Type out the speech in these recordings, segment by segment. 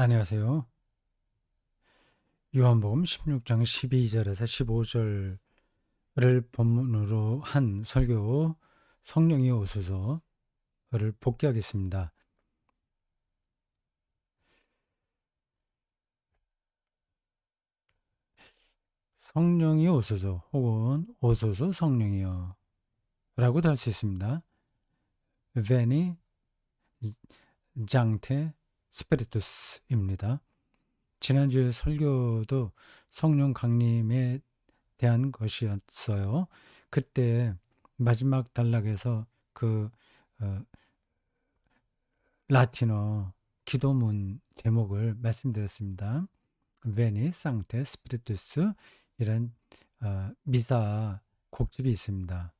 안녕하세요. 요한복음 16장 12절에서 15절을 본문으로 한 설교 성령이 오소서를 복귀하겠습니다. 성령이 오소서 혹은 오소서 성령이여 라고도 할 수 있습니다. Veni Sancte Spiritus입니다. 지난주에 설교도 성령 강림에 대한 것이었어요. 그때 마지막 단락에서 그 어, 라틴어 기도문 제목을 말씀드렸습니다. Veni Sancte Spiritus 이런 미사 곡집이 있습니다.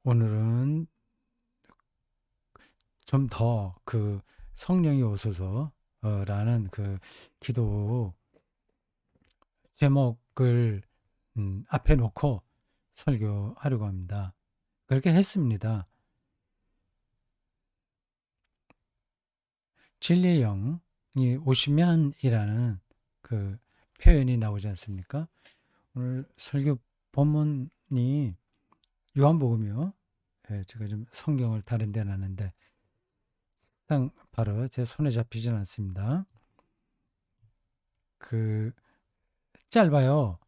오늘은 좀 더 그 성령이 오소서라는 그 기도 제목을 앞에 놓고 설교하려고 합니다. 그렇게 했습니다. 진리의 영이 오시면이라는 그 표현이 나오지 않습니까? 오늘 설교 본문이 요한복음이요. 예, 제가 좀 성경을 다른 데 놨는데 딱 바로 제 손에 잡히진 않습니다. 그 짧아요.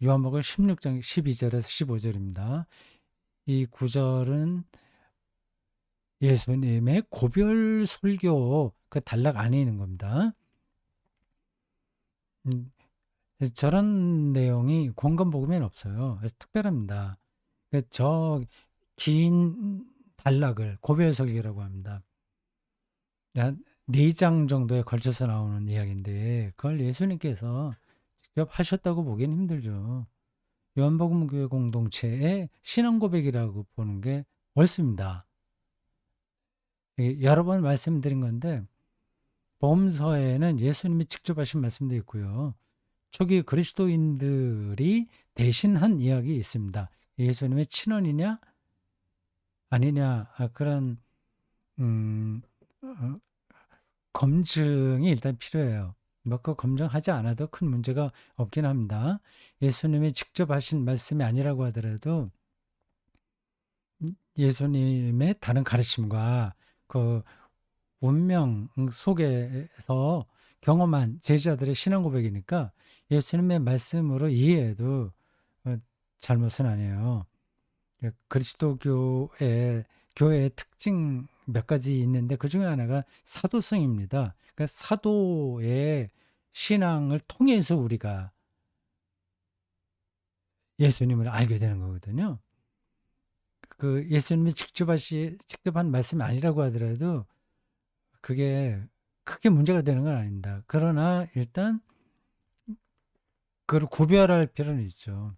요한복음 16장 12절에서 15절입니다. 이 구절은 예수님의 고별 설교 그 단락 안에 있는 겁니다. 저런 내용이 공간복음에는 없어요. 그래서 특별합니다. 저 긴 단락을 고별 설교라고 합니다. 한 4장 정도에 걸쳐서 나오는 이야기인데 그걸 예수님께서 직접 하셨다고 보기는 힘들죠. 요한복음 교회 공동체의 신앙 고백이라고 보는 게 옳습니다. 여러 번 말씀드린 건데 복음서에는 예수님이 직접 하신 말씀도 있고요. 초기 그리스도인들이 대신한 이야기 있습니다. 예수님의 친언이냐 아니냐 그런 어, 검증이 일단 필요해요. 그 검증하지 않아도 큰 문제가 없긴 합니다. 예수님이 직접 하신 말씀이 아니라고 하더라도 예수님의 다른 가르침과 그 운명 속에서 경험한 제자들의 신앙 고백이니까 예수님의 말씀으로 이해해도 잘못은 아니에요. 그리스도교의 교회의 특징 몇 가지 있는데 그 중에 하나가 사도성입니다. 그러니까 사도의 신앙을 통해서 우리가 예수님을 알게 되는 거거든요. 그 예수님이 직접 한 말씀이 아니라고 하더라도 그게 크게 문제가 되는 건 아닙니다. 그러나 일단 그걸 구별할 필요는 있죠.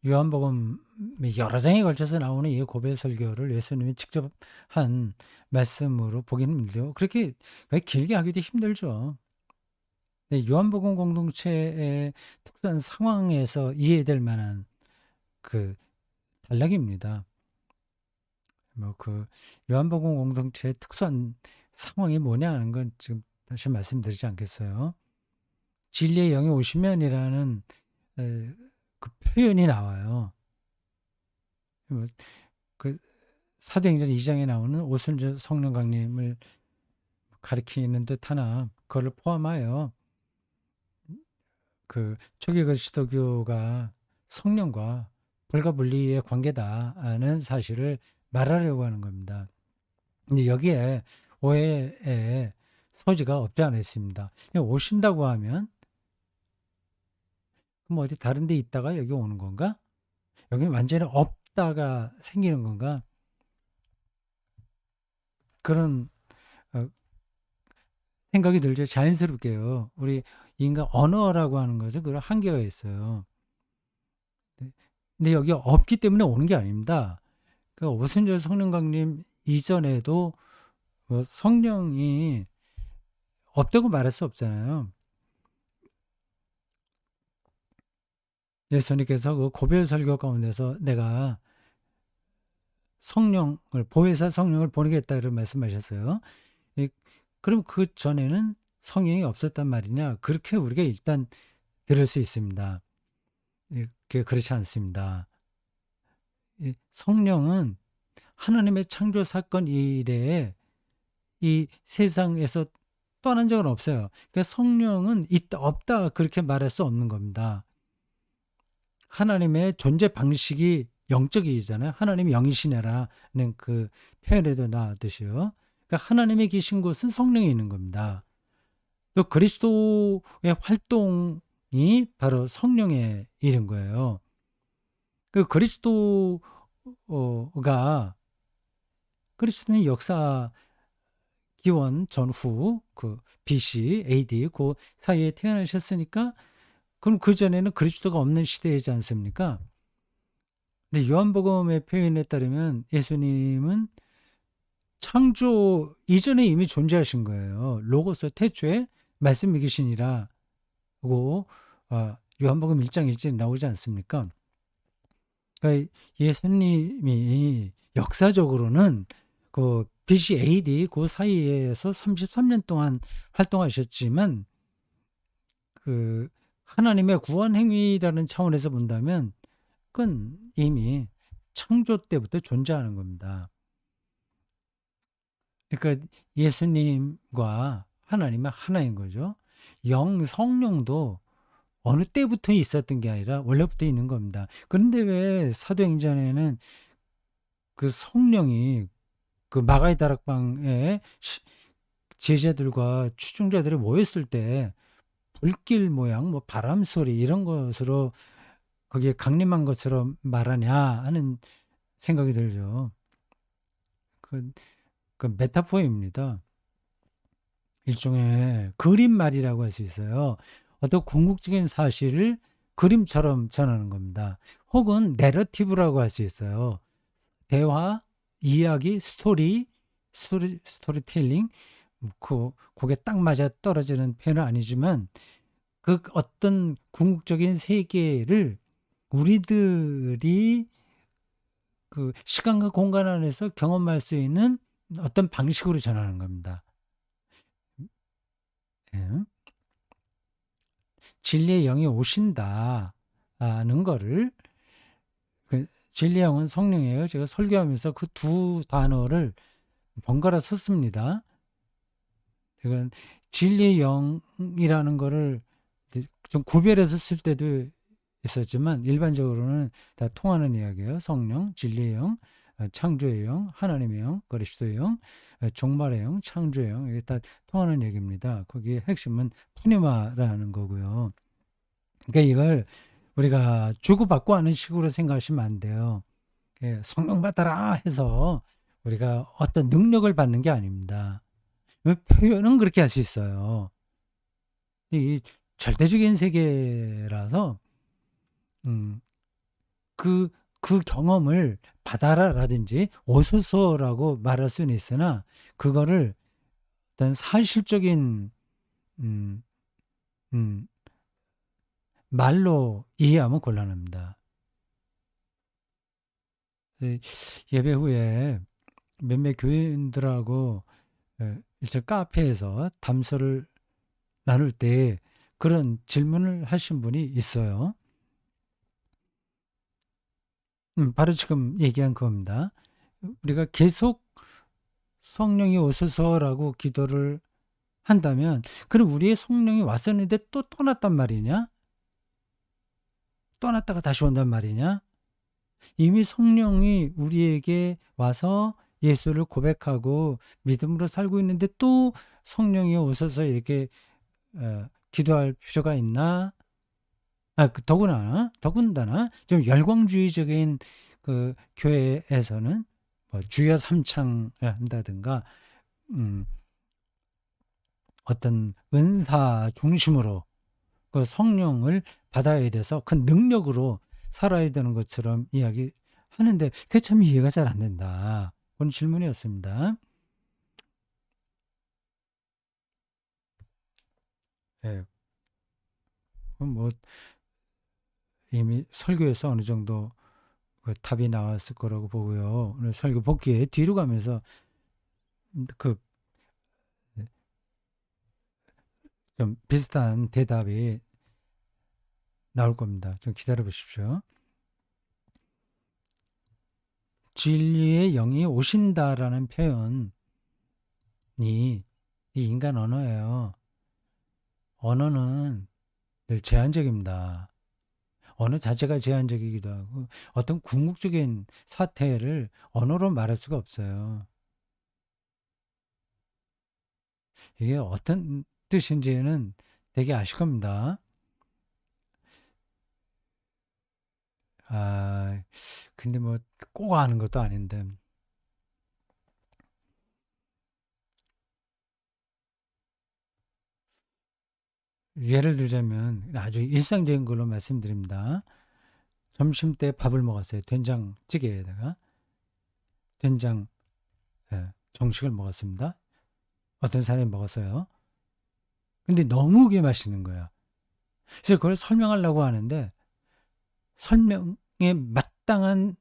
요한복음 여러 장에 걸쳐서 나오는 이 고별 설교를 예수님이 직접 한 말씀으로 보기는 힘들죠. 그렇게 길게 하기도 힘들죠. 요한복음 공동체의 특수한 상황에서 이해될 만한 그 단락입니다. 그 요한복음 공동체의 특수한 상황이 뭐냐 하는 건 지금 다시 말씀드리지 않겠어요. 진리의 영이 오시면이라는 그 표현이 나와요. 그 사도행전 2장에 나오는 오순절 성령 강림을 가리키는 듯 하나 그걸 포함하여 그 초기 그리스도교가 성령과 불가분리의 관계다는 사실을 말하려고 하는 겁니다. 근데 여기에 오해의 소지가 없지 않아 있습니다. 오신다고 하면 그럼 어디 다른 데 있다가 여기 오는 건가? 여기는 완전히 없다가 생기는 건가? 그런 어, 생각이 들죠. 자연스럽게요. 우리 인간 언어라고 하는 것은 그런 한계가 있어요. 네. 근데 여기 없기 때문에 오는 게 아닙니다. 그 오순절 성령 강림 이전에도 성령이 없다고 말할 수 없잖아요. 예수님께서 그 고별 설교 가운데서 내가 성령을 보혜사 성령을 보내겠다고 말씀하셨어요. 예, 그럼 그 전에는 성령이 없었단 말이냐? 그렇게 우리가 일단 들을 수 있습니다. 그렇지 않습니다. 성령은 하나님의 창조 사건 이래에 이 세상에서 떠난 적은 없어요. 그러니까 성령은 있다 없다 그렇게 말할 수 없는 겁니다. 하나님의 존재 방식이 영적이잖아요. 하나님이 영이시네라는 그 표현에도 나왔듯이요. 그러니까 하나님이 계신 곳은 성령이 있는 겁니다. 또 그리스도의 활동이 바로 성령의 일인 거예요. 그 그리스도는 역사 기원 전후 그 BC, AD 그 사이에 태어나셨으니까 그럼 그 전에는 그리스도가 없는 시대이지 않습니까? 근데 요한복음의 표현에 따르면 예수님은 창조 이전에 이미 존재하신 거예요. 로고스 태초에 말씀이 계시니라고 요한복음 1장 1절에 나오지 않습니까? 그러니까 예수님이 역사적으로는 그 BC AD 그 사이에서 33년 동안 활동하셨지만 그 하나님의 구원 행위라는 차원에서 본다면 그건 이미 창조 때부터 존재하는 겁니다. 그러니까 예수님과 하나님은 하나인 거죠. 성령도 어느 때부터 있었던 게 아니라 원래부터 있는 겁니다. 그런데 왜 사도행전에는 그 성령이 그 마가의 다락방에 제자들과 추종자들이 모였을 때 불길 모양, 뭐 바람 소리 이런 것으로 거기에 강림한 것처럼 말하냐 하는 생각이 들죠. 그 메타포입니다. 일종의 그림말이라고 할 수 있어요. 어떤 궁극적인 사실을 그림처럼 전하는 겁니다. 혹은 내러티브라고 할 수 있어요. 대화, 이야기, 스토리텔링, 그게 딱 맞아 떨어지는 표현은 아니지만 그 어떤 궁극적인 세계를 우리들이 그 시간과 공간 안에서 경험할 수 있는 어떤 방식으로 전하는 겁니다. 예. 진리의 영이 오신다는 거를 진리의 영은 성령이에요. 제가 설교하면서 그 두 단어를 번갈아 썼습니다. 이건 진리의 영이라는 거를 좀 구별해서 쓸 때도 있었지만 일반적으로는 다 통하는 이야기예요. 성령, 진리의 영, 창조의 영, 하나님의 영, 그리스도의 영, 종말의 영, 창조의 영 이게 다 통하는 얘기입니다. 거기에 핵심은 푸니마라는 거고요. 그러니까 이걸 우리가 주고받고 하는 식으로 생각하시면 안 돼요. 성령 받아라 해서 우리가 어떤 능력을 받는 게 아닙니다. 표현은 그렇게 할 수 있어요. 이 절대적인 세계라서 그 경험을 받아라라든지 오소서라고 말할 수는 있으나 그거를 어떤 사실적인 음, 음, 말로 이해하면 곤란합니다. 예배 후에 몇몇 교인들하고 일제 카페에서 담소를 나눌 때 그런 질문을 하신 분이 있어요. 바로 지금 얘기한 겁니다. 우리가 계속 성령이 오소서라고 기도를 한다면 그럼 우리의 성령이 왔었는데 또 떠났단 말이냐? 떠났다가 다시 온단 말이냐? 이미 성령이 우리에게 와서 예수를 고백하고 믿음으로 살고 있는데 또 성령이 오셔서 이렇게 기도할 필요가 있나? 더군다나 좀 열광주의적인 그 교회에서는 뭐 주여 삼창을 한다든가 어떤 은사 중심으로 그 성령을 받아야 돼서 그 능력으로 살아야 되는 것처럼 이야기하는데 그게 참 이해가 잘 안 된다. 그런 질문이었습니다. 예, 그럼 뭐 이미 설교에서 어느 정도 그 답이 나왔을 거라고 보고요. 오늘 설교 복귀에 뒤로 가면서 그 좀 비슷한 대답이 나올 겁니다. 좀 기다려 보십시오. 진리의 영이 오신다라는 표현이 이 인간 언어예요. 언어는 늘 제한적입니다. 언어 자체가 제한적이기도 하고 어떤 궁극적인 사태를 언어로 말할 수가 없어요. 이게 어떤 뜻인지는 되게 아실 겁니다. 아, 근데 뭐 꼭 아는 것도 아닌데. 예를 들자면 아주 일상적인 걸로 말씀드립니다. 점심 때 밥을 먹었어요. 된장찌개에다가 된장 정식을 먹었습니다. 어떤 사람이 먹었어요. 근데 너무 그게 맛있는 거야. 그래서 그걸 설명하려고 하는데 설명에 마땅한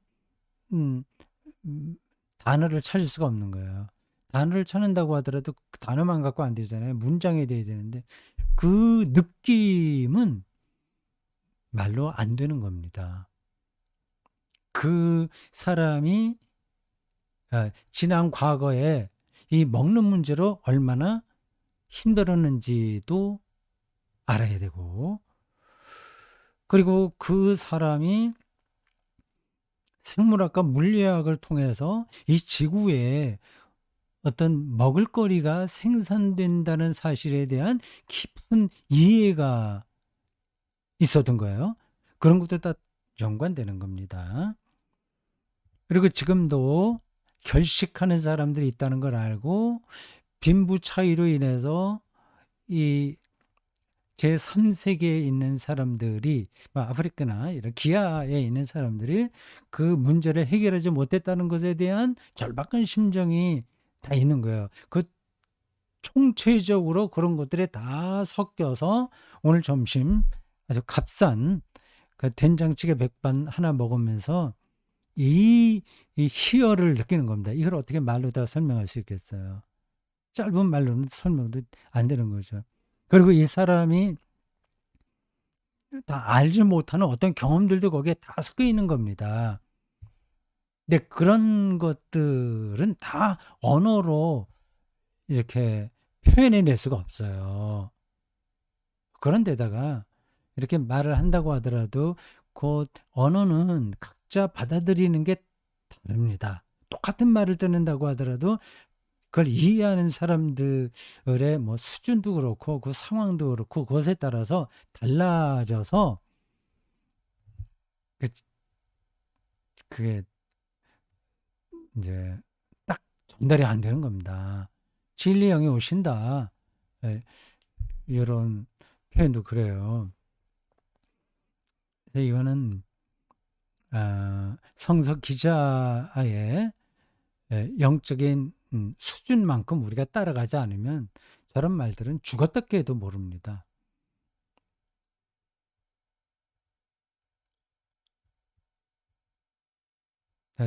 음, 음, 단어를 찾을 수가 없는 거예요. 단어를 찾는다고 하더라도 그 단어만 갖고 안 되잖아요. 문장이 돼야 되는데 그 느낌은 말로 안 되는 겁니다. 그 사람이 지난 과거에 이 먹는 문제로 얼마나 힘들었는지도 알아야 되고, 그리고 그 사람이 생물학과 물리학을 통해서 이 지구에 어떤 먹을거리가 생산된다는 사실에 대한 깊은 이해가 있었던 거예요. 그런 것도 다 연관되는 겁니다. 그리고 지금도 결식하는 사람들이 있다는 걸 알고 빈부 차이로 인해서 이 제3세계에 있는 사람들이 아프리카나 이런 기아에 있는 사람들이 그 문제를 해결하지 못했다는 것에 대한 절박한 심정이 다 있는 거예요. 그 총체적으로 그런 것들이 다 섞여서 오늘 점심 아주 값싼 그 된장찌개 백반 하나 먹으면서 이 희열을 느끼는 겁니다. 이걸 어떻게 말로 다 설명할 수 있겠어요? 짧은 말로는 설명도 안 되는 거죠. 그리고 이 사람이 다 알지 못하는 어떤 경험들도 거기에 다 섞여 있는 겁니다. 근데 그런 것들은 다 언어로 이렇게 표현해낼 수가 없어요. 그런데다가 이렇게 말을 한다고 하더라도 그 언어는 각자 받아들이는 게 다릅니다. 똑같은 말을 듣는다고 하더라도 그걸 이해하는 사람들의 뭐 수준도 그렇고 그 상황도 그렇고 그것에 따라서 달라져서 그- 그게 이제 딱 전달이 안 되는 겁니다. 진리 영이 오신다. 예, 이런 표현도 그래요. 근데 이거는 성서 기자의 영적인 수준만큼 우리가 따라가지 않으면 저런 말들은 죽었다 깨도 모릅니다.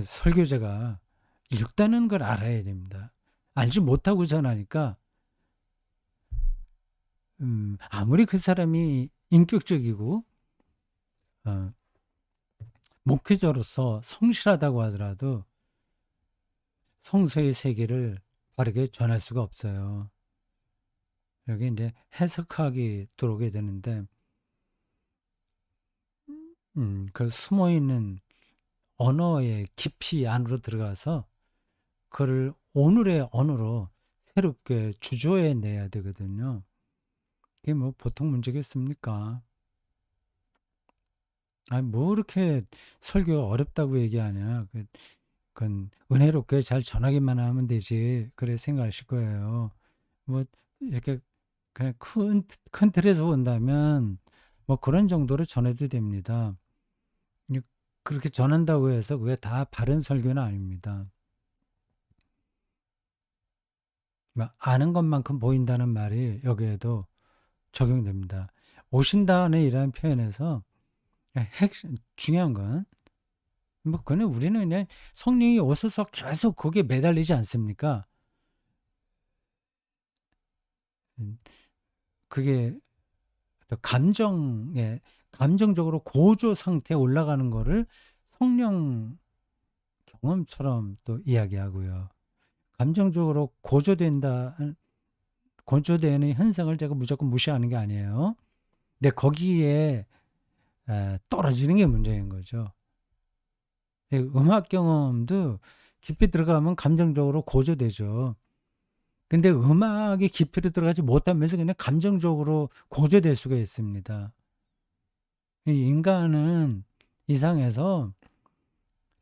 설교자가 읽다는 걸 알아야 됩니다. 알지 못하고 전하니까 아무리 그 사람이 인격적이고 어, 목회자로서 성실하다고 하더라도 성서의 세계를 바르게 전할 수가 없어요. 여기 이제 해석학이 들어오게 되는데 그 숨어 있는 언어의 깊이 안으로 들어가서 그를 오늘의 언어로 새롭게 주조해 내야 되거든요. 이게 뭐 보통 문제겠습니까? 아니, 뭐 이렇게 설교가 어렵다고 얘기하냐. 그건 은혜롭게 잘 전하기만 하면 되지. 그래 생각하실 거예요. 뭐 이렇게 그냥 큰 틀에서 본다면 뭐 그런 정도로 전해도 됩니다. 그렇게 전한다고 해서 그게 다 바른 설교는 아닙니다. 아는 것만큼 보인다는 말이 여기에도 적용됩니다. 오신다는 이라는 표현에서 중요한 건 뭐 그는 우리는 그냥 성령이 오셔서 계속 거기에 매달리지 않습니까? 음, 그게 또 감정적으로 고조 상태에 올라가는 거를 성령 경험처럼 또 이야기하고요. 감정적으로 고조되는 현상을 제가 무조건 무시하는 게 아니에요. 근데 거기에 떨어지는 게 문제인 거죠. 음악 경험도 깊이 들어가면 감정적으로 고조되죠. 근데 음악이 깊이 들어가지 못하면서 그냥 감정적으로 고조될 수가 있습니다. 이 인간은 이상해서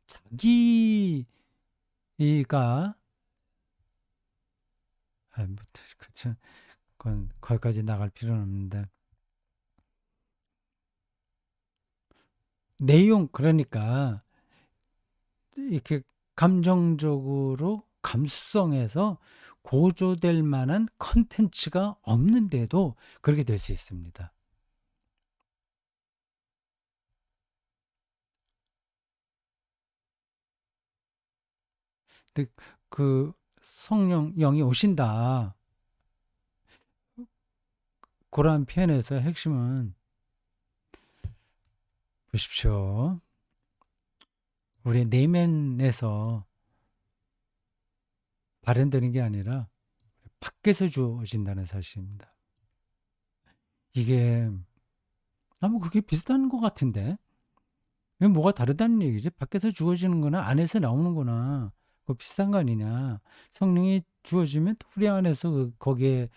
자기가 뭐, 그쵸. 그건 거기까지 나갈 필요는 없는데 내용 그러니까 이렇게 감정적으로 감수성에서 고조될 만한 컨텐츠가 없는데도 그렇게 될 수 있습니다. 근데 그 성령 영이 오신다. 그러한 표현에서 핵심은 보십시오. 우리 내면에서 발현되는 게 아니라 밖에서 주어진다는 사실입니다. 이게 아무 그게 비슷한 것 같은데 이게 뭐가 다르다는 얘기지? 밖에서 주어지는 거나 안에서 나오는 거나 그 비슷한 거 아니냐? 성령이 주어지면 우리 안에서 거기에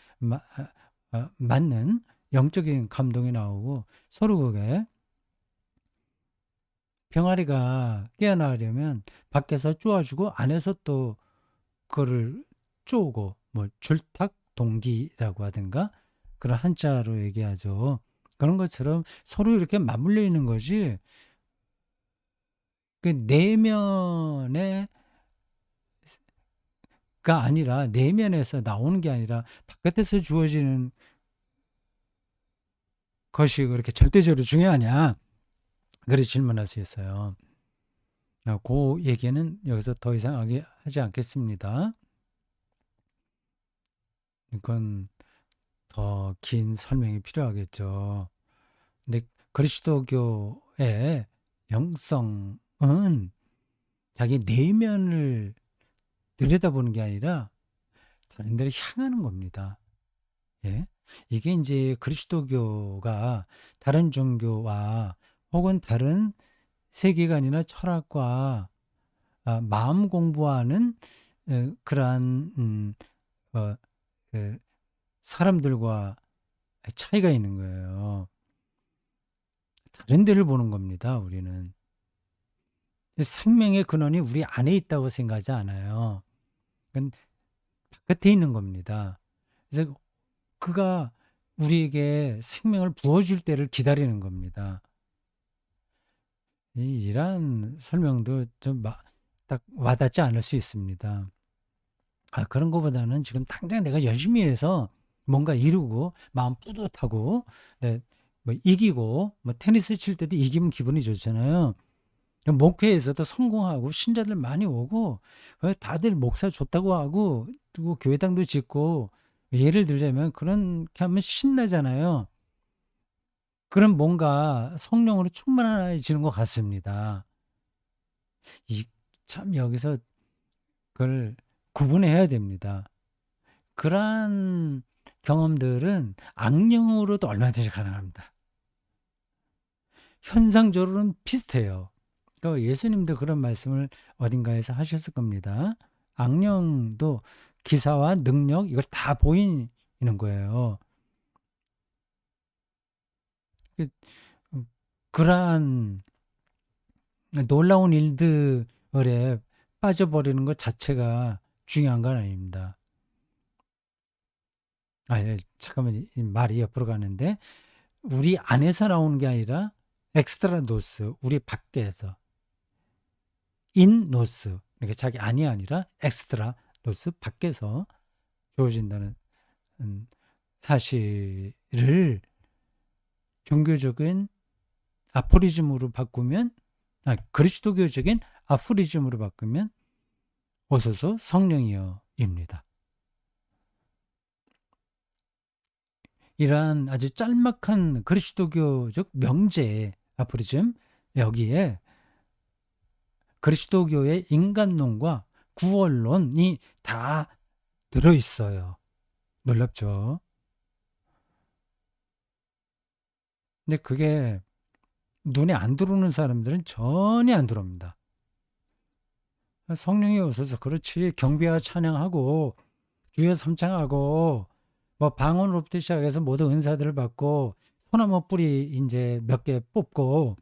맞는 영적인 감동이 나오고 서로 그게 병아리가 깨어나려면 밖에서 쪼아주고 안에서 또 그거를 쪼고 뭐 줄탁 동기라고 하든가 그런 한자로 얘기하죠. 그런 것처럼 서로 이렇게 맞물려 있는 거지. 그 내면에가 아니라 내면에서 나오는 게 아니라 바깥에서 주어지는 것이 그렇게 절대적으로 중요하냐? 그렇게 질문할 수 있어요. 그 얘기는 여기서 더 이상 하지 않겠습니다. 이건 더 긴 설명이 필요하겠죠. 근데 그리스도교의 영성은 자기 내면을 들여다보는 게 아니라 다른 데를 향하는 겁니다. 예. 이게 이제 그리스도교가 다른 종교와 혹은 다른 세계관이나 철학과 마음 공부하는 그러한 어, 그 사람들과 차이가 있는 거예요. 다른 데를 보는 겁니다, 우리는. 생명의 근원이 우리 안에 있다고 생각하지 않아요. 그건 바깥에 있는 겁니다. 그래서 그가 우리에게 생명을 부어줄 때를 기다리는 겁니다. 이러한 설명도 좀 딱 와닿지 않을 수 있습니다. 그런 것보다는 지금 당장 내가 열심히 해서 뭔가 이루고 마음 뿌듯하고 네, 뭐 이기고 뭐 테니스 칠 때도 이기면 기분이 좋잖아요. 목회에서도 성공하고 신자들 많이 오고 다들 목사 좋다고 하고 또 교회당도 짓고 예를 들자면 그렇게 하면 신나잖아요. 그럼 뭔가 성령으로 충만해지는 것 같습니다. 이 참 여기서 그걸 구분해야 됩니다. 그러한 경험들은 악령으로도 얼마든지 가능합니다. 현상적으로는 비슷해요. 그러니까 예수님도 그런 말씀을 어딘가에서 하셨을 겁니다. 악령도 기사와 능력 이걸 다 보이는 거예요. 그- 그러한 놀라운 일들에 빠져버리는 것 자체가 중요한 건 아닙니다. 예, 잠깐만 이 말이 옆으로 가는데 우리 안에서 나오는 게 아니라 엑스트라 노스 우리 밖에서 인 노스 그러니까 자기 안이 아니라 엑스트라 노스 밖에서 주어진다는 사실을 종교적인 아포리즘으로 바꾸면 그리스도교적인 아포리즘으로 바꾸면 오소서 성령이여입니다. 이러한 아주 짤막한 그리스도교적 명제 아포리즘, 여기에 그리스도교의 인간론과 구원론이 다 들어있어요. 놀랍죠? 근데 그게 눈에 안 들어오는 사람들은 전혀 안 들어옵니다. 성령이 오셔서 그렇지, 경배와 찬양하고 주여 삼창하고 뭐 방언으로부터 시작해서 모든 은사들을 받고 소나무 뿌리 이제 몇 개 뽑고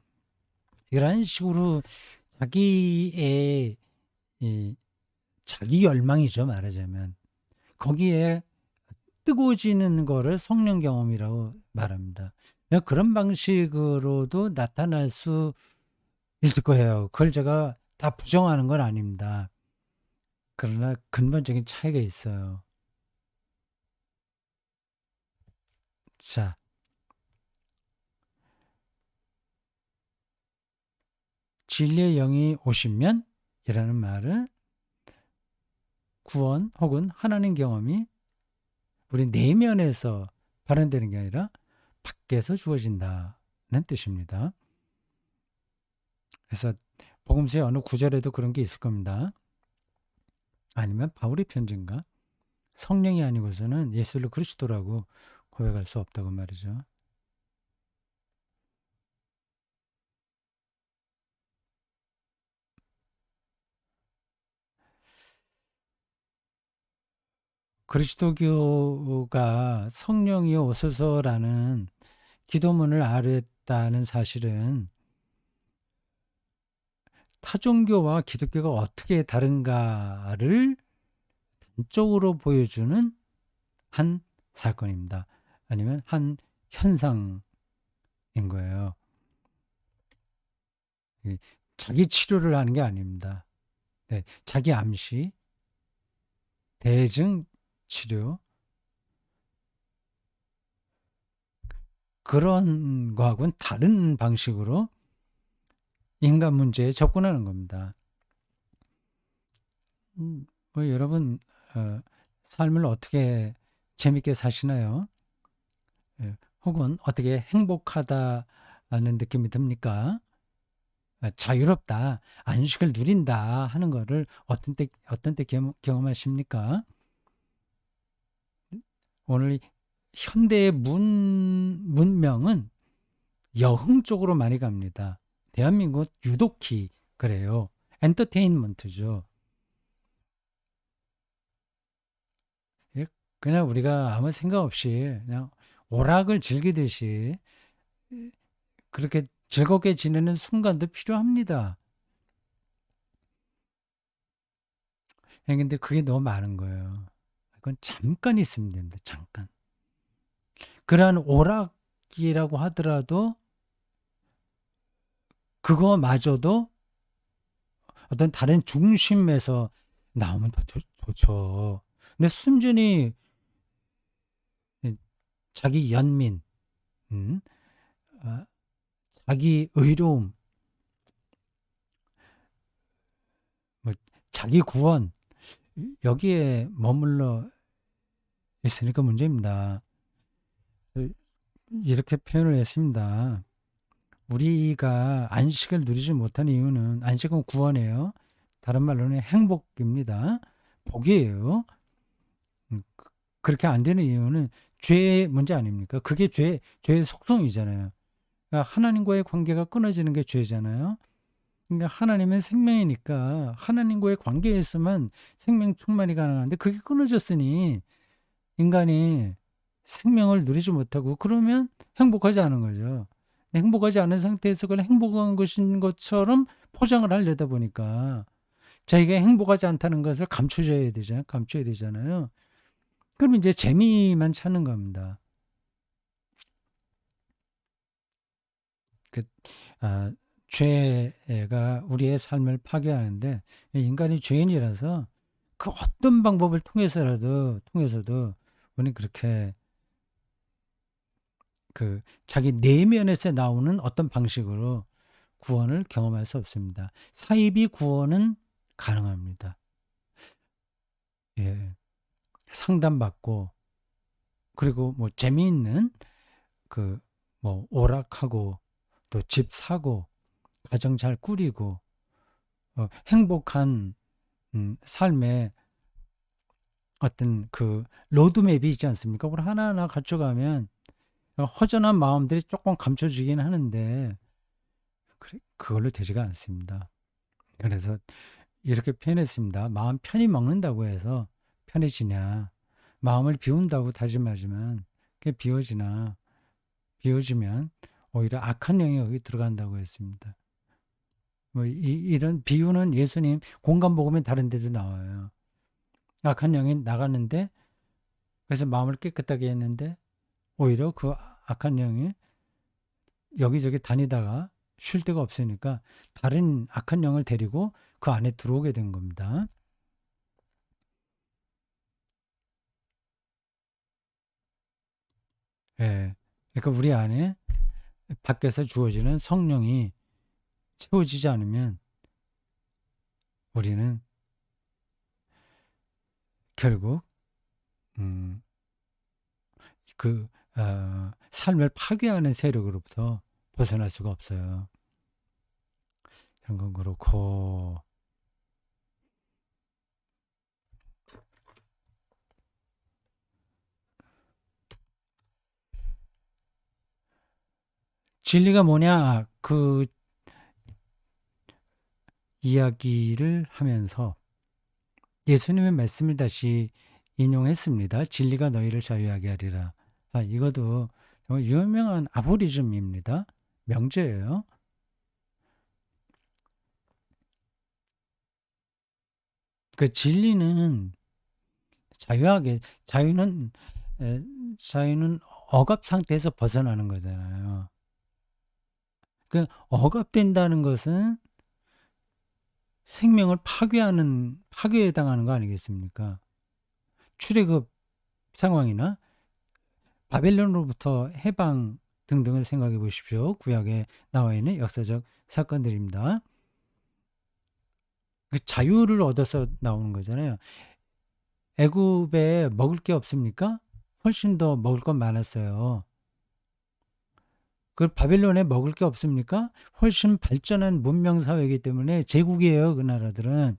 이런 식으로 자기의 이 자기 열망이죠, 말하자면. 거기에 뜨거워지는 거를 성령 경험이라고 말합니다. 그런 방식으로도 나타날 수 있을 거예요. 그걸 제가 다 부정하는 건 아닙니다. 그러나 근본적인 차이가 있어요. 자, 진리의 영이 오시면 이라는 말은 구원 혹은 하나님 경험이 우리 내면에서 발현되는 게 아니라 밖에서 주어진다는 뜻입니다. 그래서 복음서의 어느 구절에도 그런 게 있을 겁니다. 아니면 바울의 편지인가? 성령이 아니고서는 예수를 그리스도라고 고백할 수 없다고 말이죠. 그리스도교가 성령이 오소서라는 기도문을 아뢰었다는 사실은 타종교와 기독교가 어떻게 다른가를 단적으로 보여주는 한 사건입니다. 아니면 한 현상인 거예요. 자기 치료를 하는 게 아닙니다. 네, 자기 암시, 대증 치료, 그런 거하고는 다른 방식으로 인간 문제에 접근하는 겁니다. 뭐 여러분 삶을 어떻게 재밌게 사시나요? 혹은 어떻게 행복하다는 느낌이 듭니까? 자유롭다, 안식을 누린다 하는 거를 어떤 때 경험하십니까? 오늘 현대의 문명은 여흥 쪽으로 많이 갑니다. 대한민국 유독히 그래요. 엔터테인먼트죠. 그냥 우리가 아무 생각 없이 그냥 오락을 즐기듯이 그렇게 즐겁게 지내는 순간도 필요합니다. 근데 그게 너무 많은 거예요. 그건 잠깐 있으면 됩니다. 잠깐. 그러한 오락이라고 하더라도 그거마저도 어떤 다른 중심에서 나오면 더 좋죠. 근데 순전히 자기 연민, 음, 어, 자기 의로움, 뭐 자기 구원, 여기에 머물러 있으니까 문제입니다. 이렇게 표현을 했습니다. 우리가 안식을 누리지 못하는 이유는, 안식은 구원이에요. 다른 말로는 행복입니다. 복이에요. 그렇게 안 되는 이유는 죄의 문제 아닙니까? 그게 죄의 속성이잖아요. 그러니까 하나님과의 관계가 끊어지는 게 죄잖아요. 그러니까 하나님은 생명이니까 하나님과의 관계에서만 생명 충만이 가능한데 그게 끊어졌으니 인간이 생명을 누리지 못하고 그러면 행복하지 않은 거죠. 행복하지 않은 상태에서 그걸 행복한 것인 것처럼 포장을 하려다 보니까 자기가 행복하지 않다는 것을 감춰야 되잖아요. 그럼 이제 재미만 찾는 겁니다. 그, 아, 죄가 우리의 삶을 파괴하는데 인간이 죄인이라서 그 어떤 방법을 통해서도 우리는 그렇게 그 자기 내면에서 나오는 어떤 방식으로 구원을 경험할 수 없습니다. 사이비 구원은 가능합니다. 예. 상담받고 그리고 뭐 재미있는 그 뭐 오락하고 또 집 사고 가정 잘 꾸리고 행복한 삶의 어떤 그 로드맵이 있지 않습니까? 그걸 하나하나 갖춰가면 허전한 마음들이 조금 감춰지긴 하는데 그걸로 되지가 않습니다. 그래서 이렇게 표현했습니다. 마음 편히 먹는다고 해서 편해지냐? 마음을 비운다고 다짐하지만 그게 비워지면 오히려 악한 영이 여기 들어간다고 했습니다. 뭐 이런 비유는 예수님 공간복음에 다른 데도 나와요. 악한 영이 나갔는데 그래서 마음을 깨끗하게 했는데 오히려 그 악한 영이 여기저기 다니다가 쉴 데가 없으니까 다른 악한 영을 데리고 그 안에 들어오게 된 겁니다. 예. 그러니까 우리 안에 밖에서 주어지는 성령이 채워지지 않으면 우리는 결국 음, 그 삶을 파괴하는 세력으로부터 벗어날 수가 없어요. 그건 그렇고 진리가 뭐냐 그 이야기를 하면서 예수님의 말씀을 다시 인용했습니다. 진리가 너희를 자유하게 하리라. 이것도 정말 유명한 아포리즘입니다. 명제예요. 그 진리는 자유는 자유는 억압 상태에서 벗어나는 거잖아요. 그 억압된다는 것은 생명을 파괴에 당하는 거 아니겠습니까? 출애굽 상황이나 바벨론으로부터 해방 등등을 생각해 보십시오. 구약에 나와 있는 역사적 사건들입니다. 그 자유를 얻어서 나오는 거잖아요. 애굽에 먹을 게 없습니까? 훨씬 더 먹을 건 많았어요. 그 바벨론에 먹을 게 없습니까? 훨씬 발전한 문명 사회이기 때문에 제국이에요. 그 나라들은.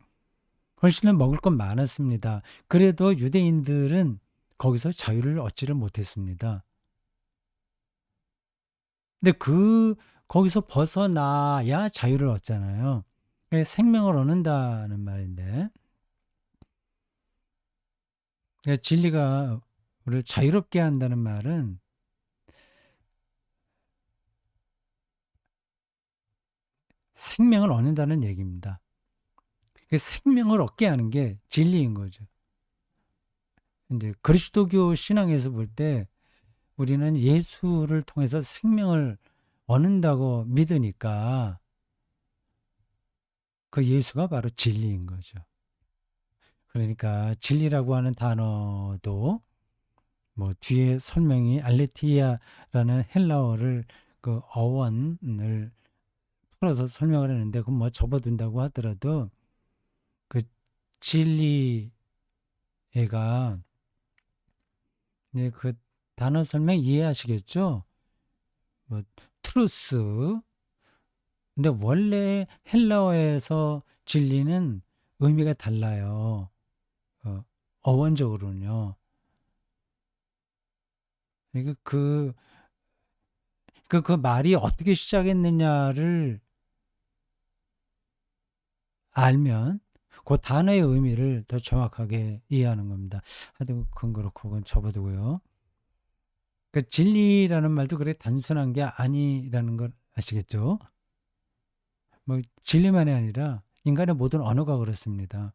훨씬 먹을 건 많았습니다. 그래도 유대인들은 거기서 자유를 얻지를 못했습니다. 근데 거기서 벗어나야 자유를 얻잖아요. 생명을 얻는다는 말인데, 진리가 우리를 자유롭게 한다는 말은 생명을 얻는다는 얘기입니다. 생명을 얻게 하는 게 진리인 거죠. 이제 그리스도교 신앙에서 볼 때 우리는 예수를 통해서 생명을 얻는다고 믿으니까 그 예수가 바로 진리인 거죠. 그러니까 진리라고 하는 단어도 뭐 뒤에 설명이 알레티아라는 헬라어를 그 어원을 풀어서 설명을 했는데 그건 뭐 접어둔다고 하더라도 그 진리가 네, 그 단어 설명 이해하시겠죠? 뭐 트루스. 근데 원래 헬라어에서 진리는 의미가 달라요. 어, 어원적으로는요. 그러니까 그 말이 어떻게 시작했느냐를 알면 그 단어의 의미를 더 정확하게 이해하는 겁니다. 하여튼 그건 그렇고 그건 접어두고요. 그 진리라는 말도 그래 단순한 게 아니라는 걸 아시겠죠? 뭐 진리만이 아니라 인간의 모든 언어가 그렇습니다.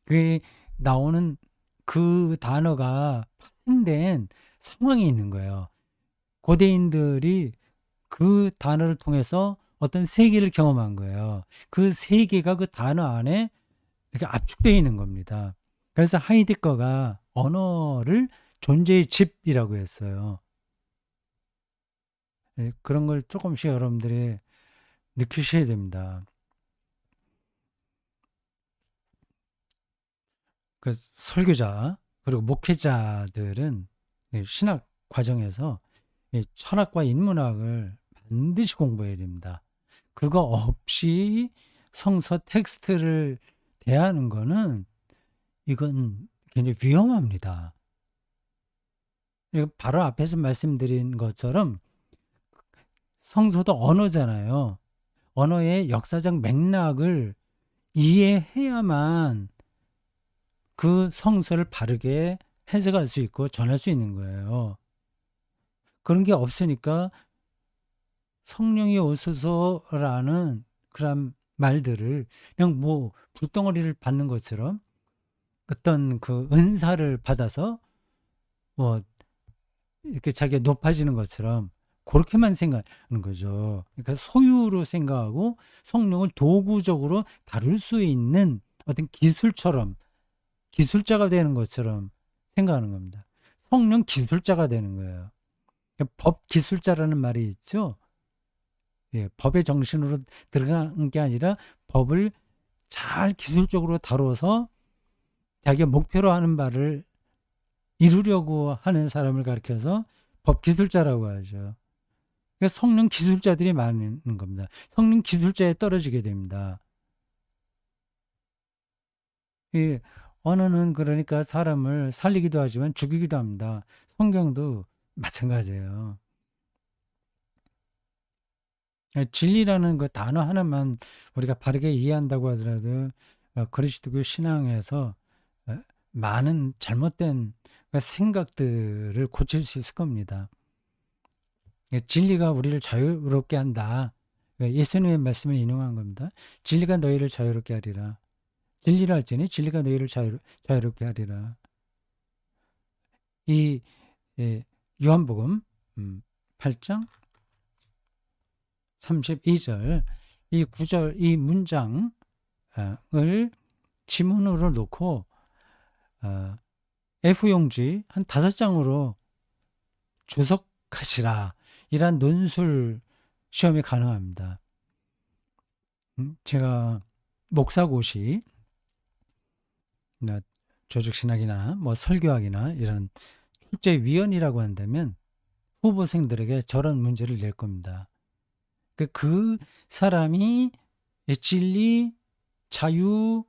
그게 나오는 그 단어가 파생된 상황이 있는 거예요. 고대인들이 그 단어를 통해서 어떤 세계를 경험한 거예요. 그 세계가 그 단어 안에 이렇게 압축되어 있는 겁니다. 그래서 하이데거가 언어를 존재의 집이라고 했어요. 예, 그런 걸 조금씩 여러분들이 느끼셔야 됩니다. 그 설교자 그리고 목회자들은 신학 과정에서 이 철학과 인문학을 반드시 공부해야 됩니다. 그거 없이 성서 텍스트를 대하는 거는 이건 굉장히 위험합니다. 바로 앞에서 말씀드린 것처럼 성서도 언어잖아요. 언어의 역사적 맥락을 이해해야만 그 성서를 바르게 해석할 수 있고 전할 수 있는 거예요. 그런 게 없으니까 성령이 오소서라는 그런 말들을 그냥 뭐 불덩어리를 받는 것처럼 어떤 그 은사를 받아서 뭐 이렇게 자기가 높아지는 것처럼 그렇게만 생각하는 거죠. 그러니까 소유로 생각하고 성령을 도구적으로 다룰 수 있는 어떤 기술처럼 기술자가 되는 것처럼 생각하는 겁니다. 성령 기술자가 되는 거예요. 법 기술자라는 말이 있죠. 예, 법의 정신으로 들어간 게 아니라 법을 잘 기술적으로 다뤄서 자기가 목표로 하는 바를 이루려고 하는 사람을 가리켜서 법 기술자라고 하죠. 그러니까 성령 기술자들이 많은 겁니다. 성령 기술자에 떨어지게 됩니다. 이 언어는 그러니까 사람을 살리기도 하지만 죽이기도 합니다. 성경도 마찬가지예요. 진리라는 그 단어 하나만 우리가 바르게 이해한다고 하더라도 그리스도교 신앙에서 많은 잘못된 생각들을 고칠 수 있을 겁니다. 진리가 우리를 자유롭게 한다. 예수님의 말씀을 인용한 겁니다. 진리가 너희를 자유롭게 하리라. 진리를 할지니 진리가 너희를 자유롭게 하리라. 이 요한복음 8장 32절 이 구절 이 문장을 지문으로 놓고 F용지 한 5장으로 주석하시라. 이란 논술 시험이 가능합니다. 제가 목사고시 조직신학이나 뭐 설교학이나 이런 출제위원이라고 한다면 후보생들에게 저런 문제를 낼 겁니다. 그 사람이 진리, 자유,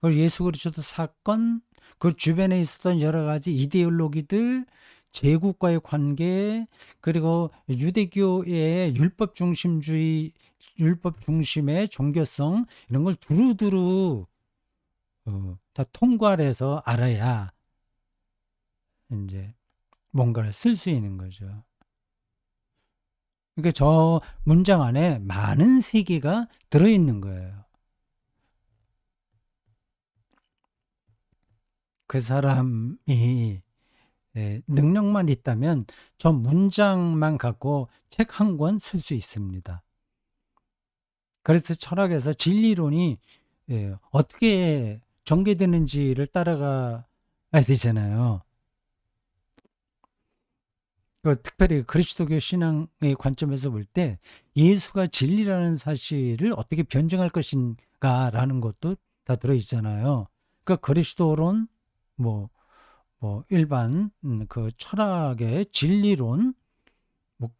예수 그리스도 사건, 그 주변에 있었던 여러 가지 이데올로기들, 제국과의 관계, 그리고 유대교의 율법 중심주의, 율법 중심의 종교성 이런 걸 두루두루 다 통과를 해서 알아야 이제 뭔가를 쓸 수 있는 거죠. 그러니까 저 문장 안에 많은 세계가 들어있는 거예요. 그 사람이 능력만 있다면 저 문장만 갖고 책 한 권 쓸 수 있습니다. 그래서 철학에서 진리론이 어떻게 전개되는지를 따라가야 되잖아요. 특별히 그리스도교 신앙의 관점에서 볼 때 예수가 진리라는 사실을 어떻게 변증할 것인가라는 것도 다 들어있잖아요. 그러니까 그리스도론, 뭐 일반 그 철학의 진리론, 뭐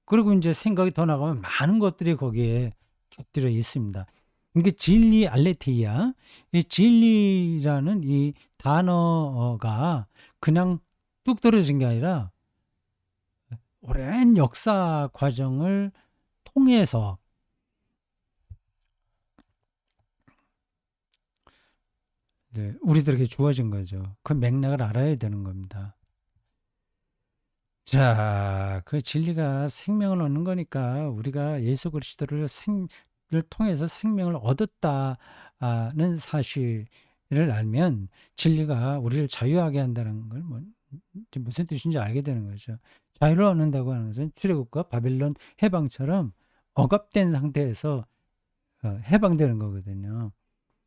그리고 이제 생각이 더 나가면 많은 것들이 거기에 곁들여 있습니다. 이게 진리 알레티아, 이 진리라는 이 단어가 그냥 뚝 떨어진 게 아니라 오랜 역사 과정을 통해서 우리들에게 주어진 거죠. 그 맥락을 알아야 되는 겁니다. 자, 그 진리가 생명을 얻는 거니까 우리가 예수 그리스도를 통해서 생명을 얻었다는 사실을 알면 진리가 우리를 자유하게 한다는 걸 무슨 뜻인지 알게 되는 거죠. 자유를 얻는다고 하는 것은 출애굽과 바벨론 해방처럼 억압된 상태에서 해방되는 거거든요.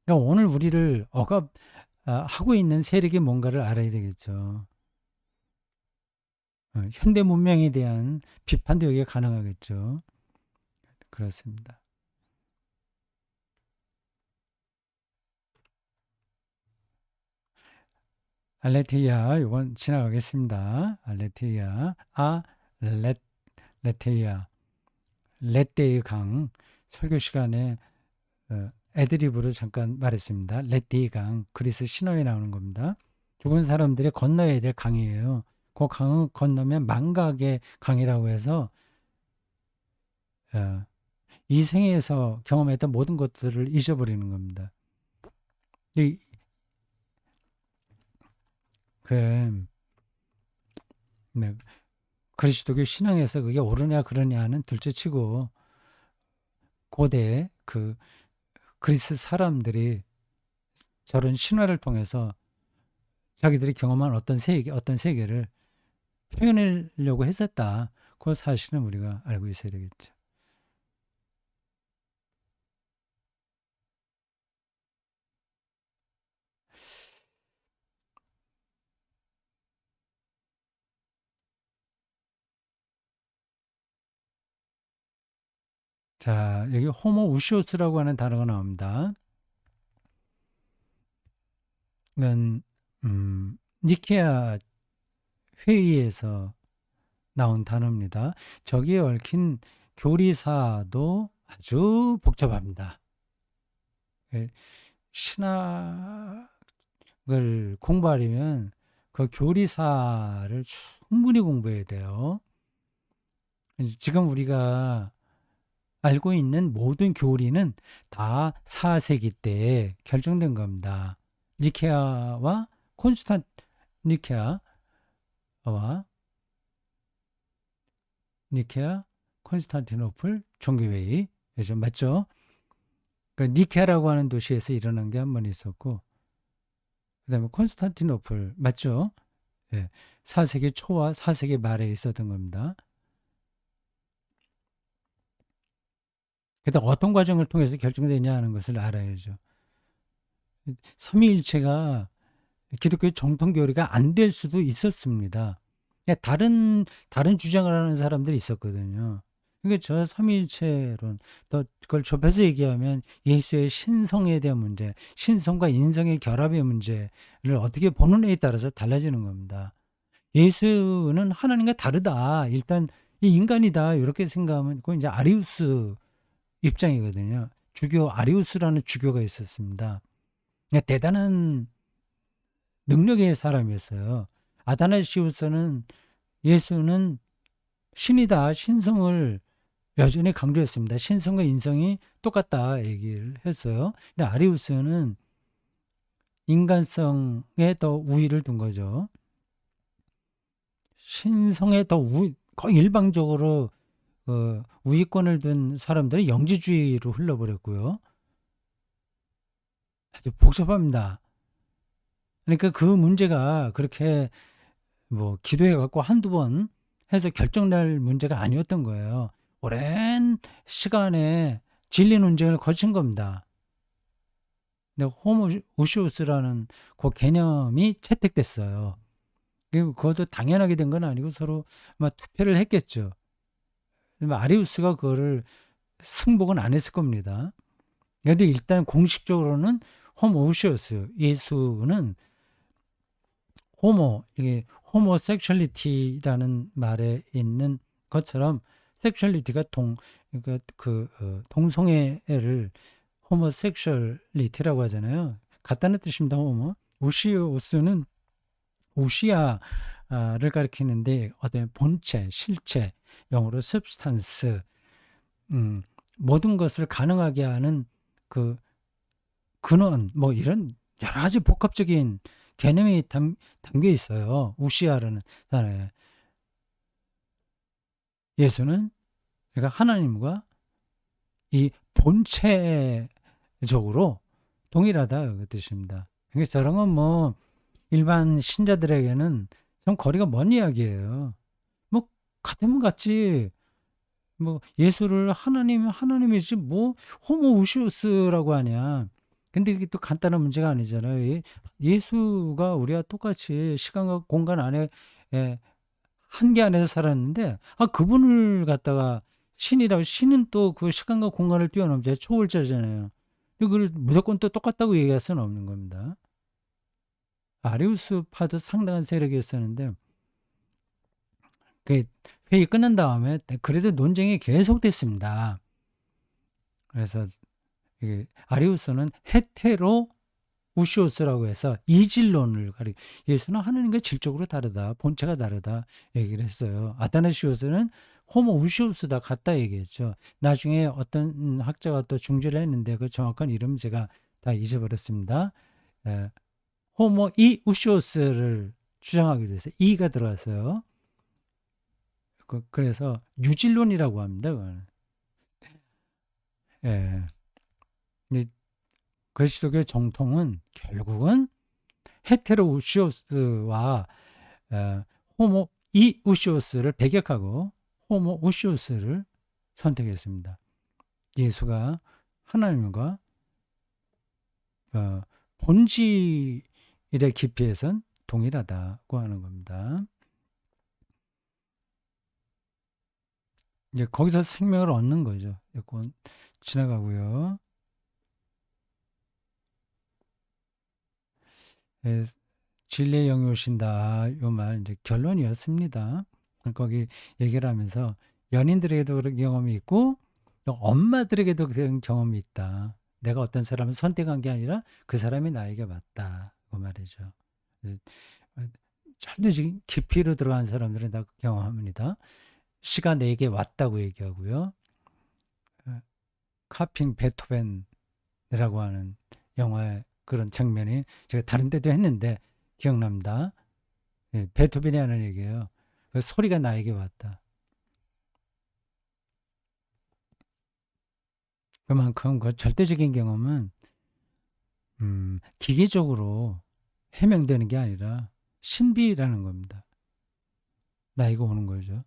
그러니까 오늘 우리를 억압하고 있는 세력이 뭔가를 알아야 되겠죠. 현대 문명에 대한 비판도 여기에 가능하겠죠. 그렇습니다. 알레테이아 이건 지나가겠습니다. 알레테이아 레테이아 레떼의 강 설교 시간에 애드리브로 잠깐 말했습니다. 레떼의 강 그리스 신화에 나오는 겁니다. 죽은 사람들이 건너야 될 강이에요. 그 강을 건너면 망각의 강이라고 해서 이 생에서 경험했던 모든 것들을 잊어버리는 겁니다. 이, 그, 네, 그리스도교 신앙에서 그게 옳으냐 그러냐는 둘째치고 고대 그 그리스 사람들이 저런 신화를 통해서 자기들이 경험한 어떤 세계를 표현하려고 했었다. 그 사실은 우리가 알고 있어야 되겠죠. 자, 여기 호모우시오스라고 하는 단어가 나옵니다. 이건 니케아 회의에서 나온 단어입니다. 저기에 얽힌 교리사도 아주 복잡합니다. 신학을 공부하려면 그 교리사를 충분히 공부해야 돼요. 지금 우리가 알고 있는 모든 교리는 다 4세기 때 결정된 겁니다. 니케아와 니케아와 니케아 콘스탄티노플 종교회의 요즘 맞죠? 그러니까 니케아라고 하는 도시에서 일어난 게 한 번 있었고 그다음에 콘스탄티노플 맞죠? 예, 4세기 초와 4세기 말에 있었던 겁니다. 그다음 어떤 과정을 통해서 결정되냐 하는 것을 알아야죠. 삼위일체가 기독교의 정통 교리가 안 될 수도 있었습니다. 다른 주장을 하는 사람들이 있었거든요. 그러니까 저 삼위일체론 또 그걸 좁혀서 얘기하면 예수의 신성에 대한 문제, 신성과 인성의 결합의 문제를 어떻게 보느냐에 따라서 달라지는 겁니다. 예수는 하나님과 다르다. 일단 이 인간이다. 이렇게 생각하면 그건 이제 아리우스 입장이거든요. 주교 아리우스라는 주교가 있었습니다. 대단한 능력의 사람이었어요. 아다나시우스는 예수는 신이다, 신성을 여전히 강조했습니다. 신성과 인성이 똑같다 얘기를 했어요. 근데 아리우스는 인간성에 더 우위를 둔 거죠. 신성에 더 거의 일방적으로 우위권을 둔 사람들이 영지주의로 흘러버렸고요. 아주 복잡합니다. 그러니까 그 문제가 그렇게 뭐 기도해 갖고 한두 번 해서 결정날 문제가 아니었던 거예요. 오랜 시간에 진리 논쟁을 거친 겁니다. 근데 호모우시우스라는 그 개념이 채택됐어요. 그리고 그것도 당연하게 된 건 아니고 서로 막 투표를 했겠죠. 아리우스가 그거를 승복은 안 했을 겁니다. 그런데 일단 공식적으로는 호모우시우스 예수는 이게 호모섹슈얼리티라는 말에 있는 것처럼 섹슈얼리티가 그러니까 동성애를 호모섹슈얼리티라고 하잖아요. 간단한 뜻입니다. 우시오스는 우시아를 가리키는데 어떤 본체, 실체, 영어로 substance, 모든 것을 가능하게 하는 그 근원, 뭐 이런 여러 가지 복합적인 개념이 담겨 있어요. 우시아라는 단어에. 예수는 그러니까 하나님과 이 본체적으로 동일하다 그 뜻입니다. 그러니까 저런 건 뭐 일반 신자들에게는 좀 거리가 먼 이야기예요. 뭐 같으면 같지. 뭐 예수를 하나님이지 뭐 호모우시우스라고 하냐. 근데 이게 또 간단한 문제가 아니잖아요. 예수가 우리와 똑같이 시간과 공간 안에 한계 안에서 살았는데 그분을 갖다가 신이라고, 신은 또 그 시간과 공간을 뛰어넘죠. 초월자잖아요. 그걸 무조건 또 똑같다고 얘기할 수는 없는 겁니다. 아리우스파도 상당한 세력이었었는데 그 회의 끝난 다음에 그래도 논쟁이 계속됐습니다. 그래서 아리우스는 헤테로 우시오스라고 해서 이질론을 가리, 예수는 하나님과 질적으로 다르다, 본체가 다르다 얘기를 했어요. 아타나시오스는 호모 우시오스다 같다 얘기했죠. 나중에 어떤 학자가 또 중재를 했는데 그 정확한 이름 제가 다 잊어버렸습니다. 호모 이 우시오스를 주장하기도 했어요. 이가 들어갔어요. 그래서 유질론이라고 합니다. 그거는. 예. 그리스도교 정통은 결국은 헤테로 우시오스와 호모 이 우시오스를 배격하고 호모 우시오스를 선택했습니다. 예수가 하나님과 본질의 깊이에선 동일하다고 하는 겁니다. 이제 거기서 생명을 얻는 거죠. 이건 지나가고요. 진리의 영이 오신다. 요 말 이제 결론이었습니다. 거기 얘기를 하면서 연인들에게도 그런 경험이 있고 또 엄마들에게도 그런 경험이 있다. 내가 어떤 사람을 선택한 게 아니라 그 사람이 나에게 맞다. 그 말이죠. 절대적인 깊이로 들어간 사람들은 다 경험합니다. 시가 내게 왔다고 얘기하고요. 카핑 베토벤이라고 하는 영화의 그런 장면이 제가 다른 데도 했는데 기억납니다. 베토벤이 하는 얘기예요. 그 소리가 나에게 왔다. 그만큼 그 절대적인 경험은 기계적으로 해명되는 게 아니라 신비라는 겁니다. 나이가 오는 거죠.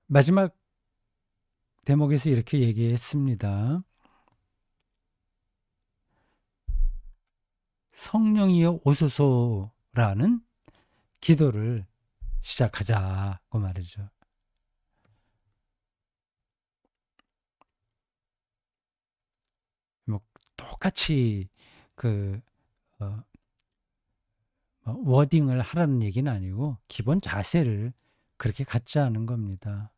마지막 대목에서 이렇게 얘기했습니다. 성령이여 오소서라는 기도를 시작하자고 말이죠. 뭐 똑같이 그 워딩을 하라는 얘기는 아니고 기본 자세를 그렇게 갖자는 겁니다.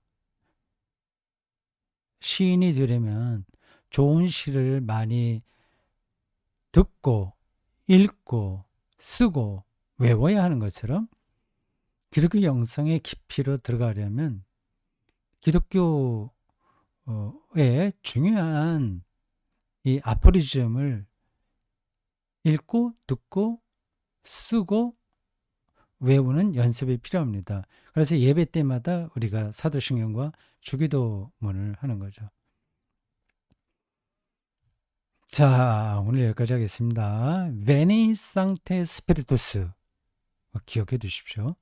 시인이 되려면 좋은 시를 많이 듣고 읽고 쓰고 외워야 하는 것처럼 기독교 영성의 깊이로 들어가려면 기독교의 중요한 이 아포리즘을 읽고 듣고 쓰고 외우는 연습이 필요합니다. 그래서 예배 때마다 우리가 사도신경과 주기도문을 하는 거죠. 자, 오늘 여기까지 하겠습니다. 베니 상테 스피리투스 기억해 두십시오.